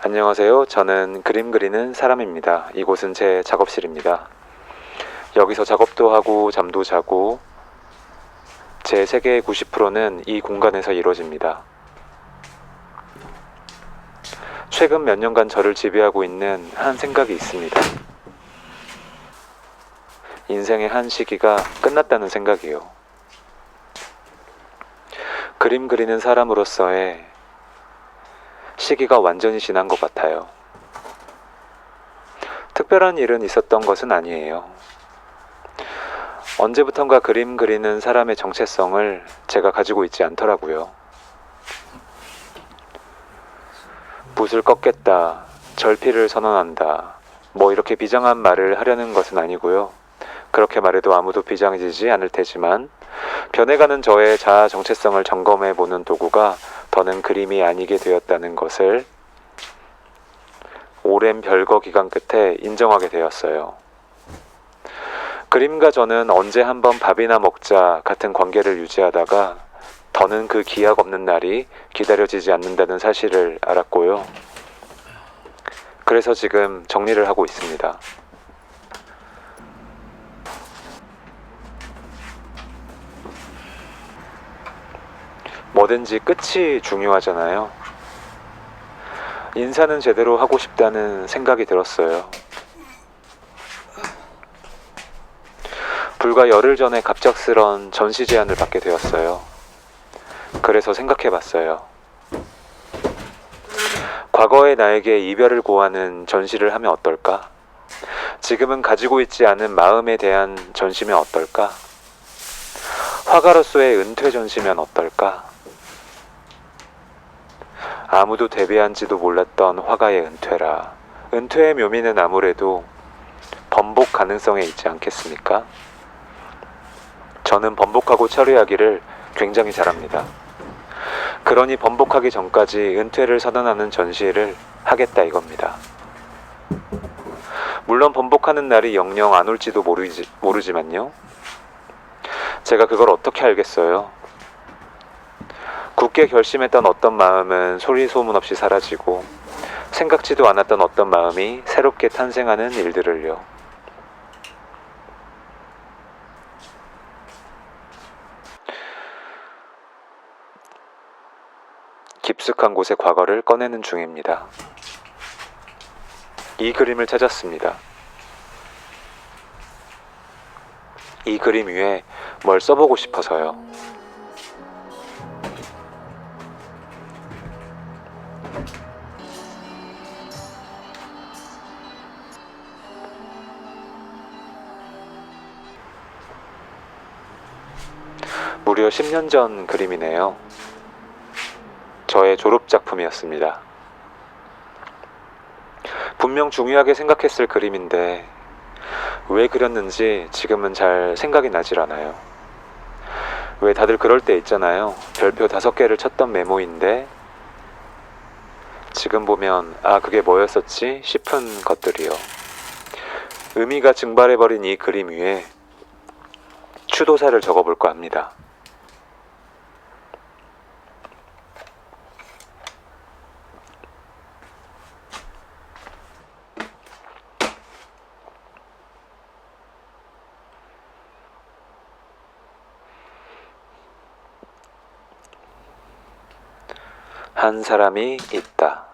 안녕하세요. 저는 그림 그리는 사람입니다. 이곳은 제 작업실입니다. 여기서 작업도 하고 잠도 자고 제 세계의 90%는 이 공간에서 이루어집니다. 최근 몇 년간 저를 지배하고 있는 한 생각이 있습니다. 인생의 한 시기가 끝났다는 생각이요. 그림 그리는 사람으로서의 시기가 완전히 지난 것 같아요. 특별한 일은 있었던 것은 아니에요. 언제부턴가 그림 그리는 사람의 정체성을 제가 가지고 있지 않더라고요. 붓을 꺾겠다, 절필을 선언한다, 뭐 이렇게 비장한 말을 하려는 것은 아니고요. 그렇게 말해도 아무도 비장해지지 않을 테지만 변해가는 저의 자아 정체성을 점검해보는 도구가 더는 그림이 아니게 되었다는 것을 오랜 별거 기간 끝에 인정하게 되었어요. 그림과 저는 언제 한번 밥이나 먹자 같은 관계를 유지하다가 더는 그 기약 없는 날이 기다려지지 않는다는 사실을 알았고요. 그래서 지금 정리를 하고 있습니다. 뭐든지 끝이 중요하잖아요. 인사는 제대로 하고 싶다는 생각이 들었어요. 불과 열흘 전에 갑작스런 전시 제안을 받게 되었어요. 그래서 생각해봤어요. 과거의 나에게 이별을 고하는 전시를 하면 어떨까? 지금은 가지고 있지 않은 마음에 대한 전시면 어떨까? 화가로서의 은퇴 전시면 어떨까? 아무도 데뷔한지도 몰랐던 화가의 은퇴라. 은퇴의 묘미는 아무래도 번복 가능성에 있지 않겠습니까? 저는 번복하고 처리하기를 굉장히 잘합니다. 그러니 번복하기 전까지 은퇴를 선언하는 전시를 하겠다 이겁니다. 물론 번복하는 날이 영영 안 올지도 모르지만요. 제가 그걸 어떻게 알겠어요? 굳게 결심했던 어떤 마음은 소리 소문 없이 사라지고 생각지도 않았던 어떤 마음이 새롭게 탄생하는 일들을요. 깊숙한 곳의 과거를 꺼내는 중입니다. 이 그림을 찾았습니다. 이 그림 위에 뭘 써보고 싶어서요. 무려 10년 전 그림이네요. 저의 졸업작품이었습니다. 분명 중요하게 생각했을 그림인데 왜 그렸는지 지금은 잘 생각이 나질 않아요. 왜 다들 그럴 때 있잖아요. 별표 5개를 쳤던 메모인데 지금 보면 아 그게 뭐였었지 싶은 것들이요. 의미가 증발해버린 이 그림 위에 추도사를 적어볼까 합니다. 한 사람이 있다.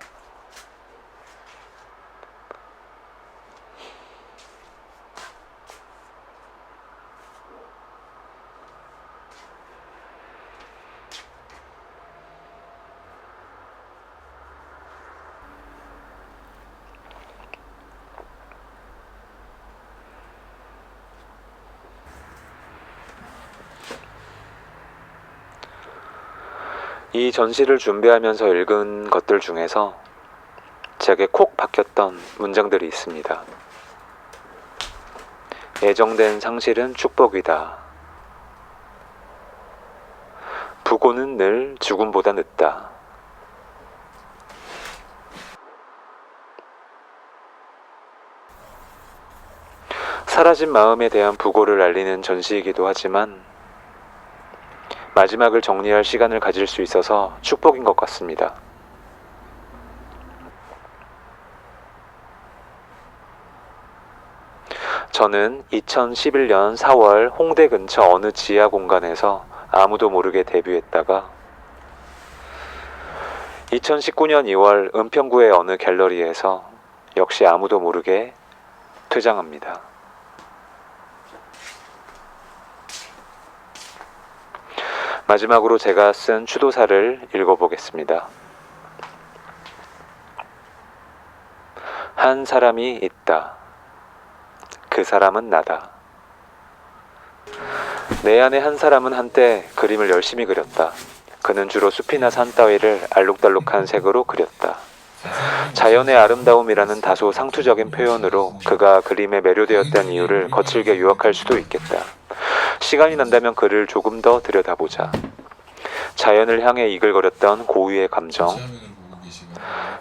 이 전시를 준비하면서 읽은 것들 중에서 제게 콕 박혔던 문장들이 있습니다. 애정된 상실은 축복이다. 부고는 늘 죽음보다 늦다. 사라진 마음에 대한 부고를 알리는 전시이기도 하지만 마지막을 정리할 시간을 가질 수 있어서 축복인 것 같습니다. 저는 2011년 4월 홍대 근처 어느 지하 공간에서 아무도 모르게 데뷔했다가 2019년 2월 은평구의 어느 갤러리에서 역시 아무도 모르게 퇴장합니다. 마지막으로 제가 쓴 추도사를 읽어보겠습니다. 한 사람이 있다. 그 사람은 나다. 내 안에 한 사람은 한때 그림을 열심히 그렸다. 그는 주로 숲이나 산 따위를 알록달록한 색으로 그렸다. 자연의 아름다움이라는 다소 상투적인 표현으로 그가 그림에 매료되었다는 이유를 거칠게 요약할 수도 있겠다. 시간이 난다면 그를 조금 더 들여다보자. 자연을 향해 이글거렸던 고유의 감정,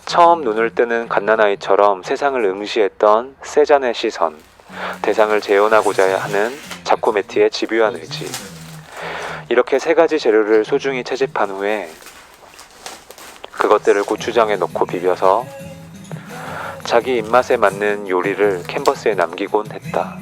처음 눈을 뜨는 갓난아이처럼 세상을 응시했던 세잔의 시선, 대상을 재현하고자 하는 자코메티의 집요한 의지. 이렇게 세 가지 재료를 소중히 채집한 후에 그것들을 고추장에 넣고 비벼서 자기 입맛에 맞는 요리를 캔버스에 남기곤 했다.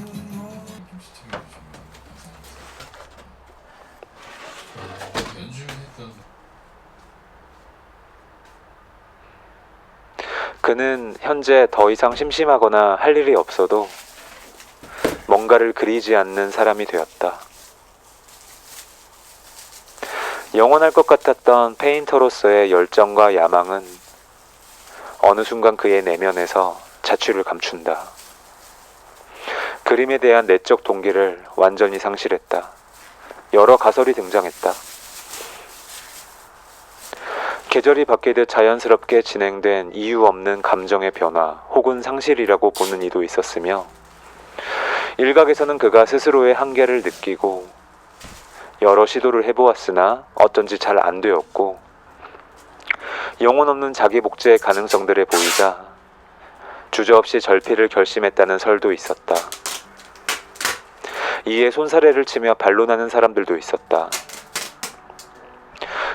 그는 현재 더 이상 심심하거나 할 일이 없어도 뭔가를 그리지 않는 사람이 되었다. 영원할 것 같았던 페인터로서의 열정과 야망은 어느 순간 그의 내면에서 자취를 감춘다. 그림에 대한 내적 동기를 완전히 상실했다. 여러 가설이 등장했다. 계절이 바뀌듯 자연스럽게 진행된 이유 없는 감정의 변화 혹은 상실이라고 보는 이도 있었으며, 일각에서는 그가 스스로의 한계를 느끼고 여러 시도를 해보았으나 어쩐지 잘 안 되었고 영혼 없는 자기 복제의 가능성들에 보이자 주저없이 절필을 결심했다는 설도 있었다. 이에 손사래를 치며 반론하는 사람들도 있었다.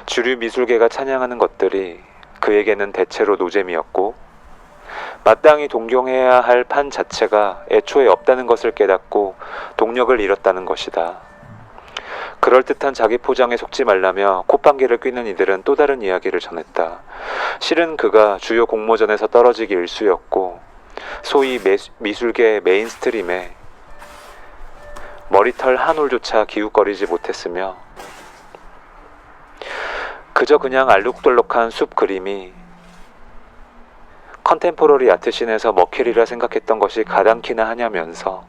주류 미술계가 찬양하는 것들이 그에게는 대체로 노잼이었고 마땅히 동경해야 할 판 자체가 애초에 없다는 것을 깨닫고 동력을 잃었다는 것이다. 그럴듯한 자기 포장에 속지 말라며 콧방귀를 뀌는 이들은 또 다른 이야기를 전했다. 실은 그가 주요 공모전에서 떨어지기 일쑤였고 소위 미술계 메인스트림에 머리털 한 올조차 기웃거리지 못했으며 그저 그냥 알록달록한 숲 그림이 컨템포러리 아트씬에서 먹힐이라 생각했던 것이 가당키나 하냐면서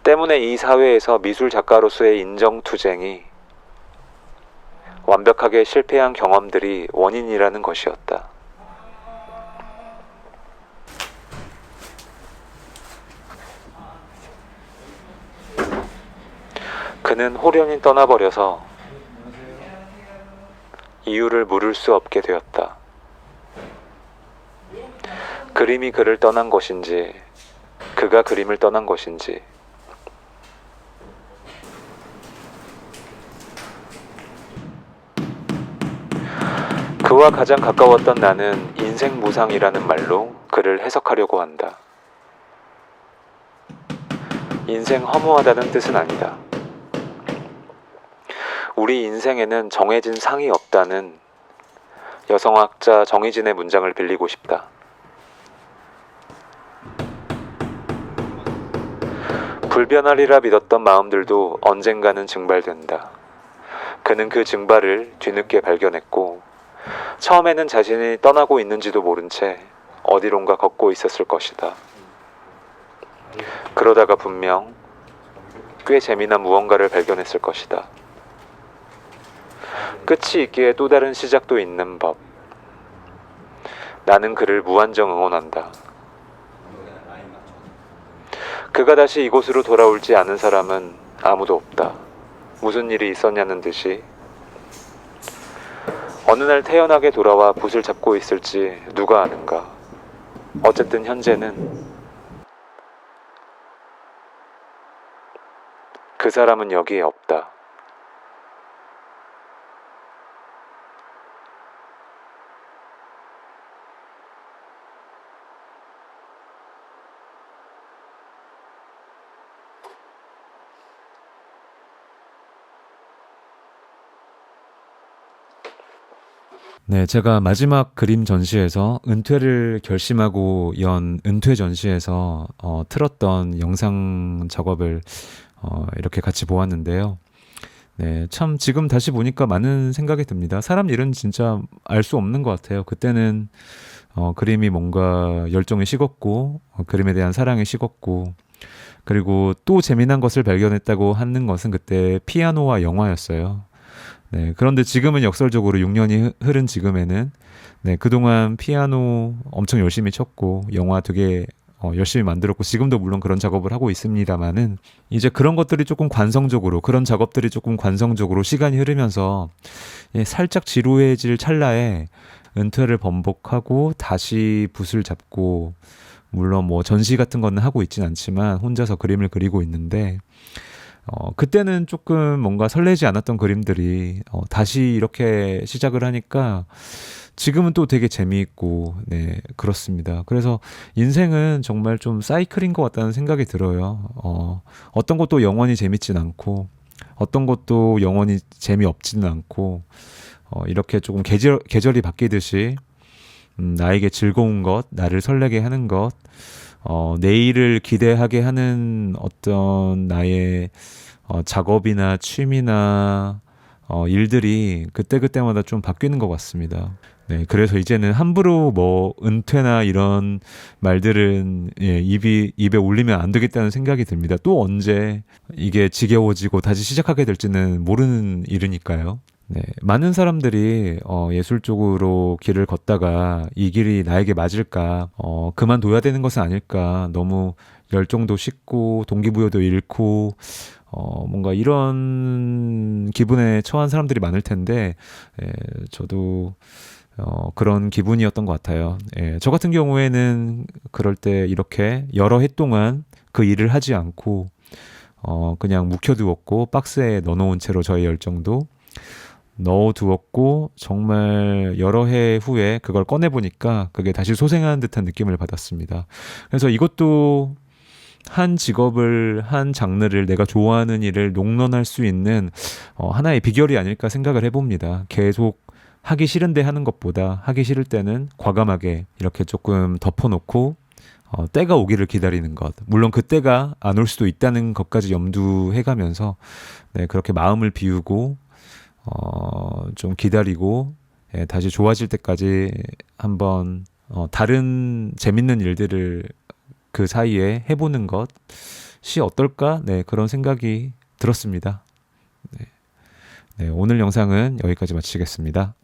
때문에 이 사회에서 미술 작가로서의 인정투쟁이 완벽하게 실패한 경험들이 원인이라는 것이었다. 그는 호련히 떠나버려서 이유를 물을 수 없게 되었다. 그림이 그를 떠난 것인지, 그가 그림을 떠난 것인지. 그와 가장 가까웠던 나는 인생 무상이라는 말로 그를 해석하려고 한다. 인생 허무하다는 뜻은 아니다. 우리 인생에는 정해진 상이 없다는 여성학자 정희진의 문장을 빌리고 싶다. 불변하리라 믿었던 마음들도 언젠가는 증발된다. 그는 그 증발을 뒤늦게 발견했고 처음에는 자신이 떠나고 있는지도 모른 채 어디론가 걷고 있었을 것이다. 그러다가 분명 꽤 재미난 무언가를 발견했을 것이다. 끝이 있기에 또 다른 시작도 있는 법. 나는 그를 무한정 응원한다. 그가 다시 이곳으로 돌아올지 아는 사람은 아무도 없다. 무슨 일이 있었냐는 듯이 어느 날 태연하게 돌아와 붓을 잡고 있을지 누가 아는가. 어쨌든 현재는 그 사람은 여기에 없다. 네, 제가 마지막 그림 전시에서 은퇴를 결심하고 연 은퇴 전시에서 틀었던 영상 작업을 이렇게 같이 보았는데요. 네, 참 지금 다시 보니까 많은 생각이 듭니다. 사람 일은 진짜 알 수 없는 것 같아요. 그때는 그림이 뭔가 열정이 식었고, 그림에 대한 사랑이 식었고, 그리고 또 재미난 것을 발견했다고 하는 것은 그때 피아노와 영화였어요. 네, 그런데 지금은 역설적으로 6년이 흐른 지금에는 네, 그동안 피아노 엄청 열심히 쳤고 영화 되게 열심히 만들었고 지금도 물론 그런 작업을 하고 있습니다만은 이제 그런 것들이 조금 관성적으로 그런 작업들이 조금 관성적으로 시간이 흐르면서 예, 살짝 지루해질 찰나에 은퇴를 번복하고 다시 붓을 잡고 물론 뭐 전시 같은 거는 하고 있진 않지만 혼자서 그림을 그리고 있는데 그때는 조금 뭔가 설레지 않았던 그림들이 다시 이렇게 시작을 하니까 지금은 또 되게 재미있고, 네, 그렇습니다. 그래서 인생은 정말 좀 사이클인 것 같다는 생각이 들어요. 어떤 것도 영원히 재밌진 않고, 어떤 것도 영원히 재미없지는 않고, 이렇게 조금 계절이 바뀌듯이, 나에게 즐거운 것, 나를 설레게 하는 것, 내일을 기대하게 하는 어떤 나의 작업이나 취미나 일들이 그때그때마다 좀 바뀌는 것 같습니다. 네, 그래서 이제는 함부로 뭐 은퇴나 이런 말들은 예, 입에 올리면 안 되겠다는 생각이 듭니다. 또 언제 이게 지겨워지고 다시 시작하게 될지는 모르는 일이니까요. 네, 많은 사람들이 예술 쪽으로 길을 걷다가 이 길이 나에게 맞을까, 그만둬야 되는 것은 아닐까, 너무 열정도 식고 동기부여도 잃고 뭔가 이런 기분에 처한 사람들이 많을 텐데, 예, 저도 그런 기분이었던 것 같아요. 예, 저 같은 경우에는 그럴 때 이렇게 여러 해 동안 그 일을 하지 않고 그냥 묵혀두었고 박스에 넣어놓은 채로 저의 열정도 넣어두었고 정말 여러 해 후에 그걸 꺼내보니까 그게 다시 소생하는 듯한 느낌을 받았습니다. 그래서 이것도 한 직업을, 한 장르를 내가 좋아하는 일을 농론할 수 있는 하나의 비결이 아닐까 생각을 해봅니다. 계속 하기 싫은데 하는 것보다 하기 싫을 때는 과감하게 이렇게 조금 덮어놓고 때가 오기를 기다리는 것. 물론 그 때가 안 올 수도 있다는 것까지 염두해가면서 네, 그렇게 마음을 비우고 좀 기다리고 예, 다시 좋아질 때까지 한번 다른 재밌는 일들을 그 사이에 해보는 것이 어떨까? 네, 그런 생각이 들었습니다. 네, 네, 오늘 영상은 여기까지 마치겠습니다.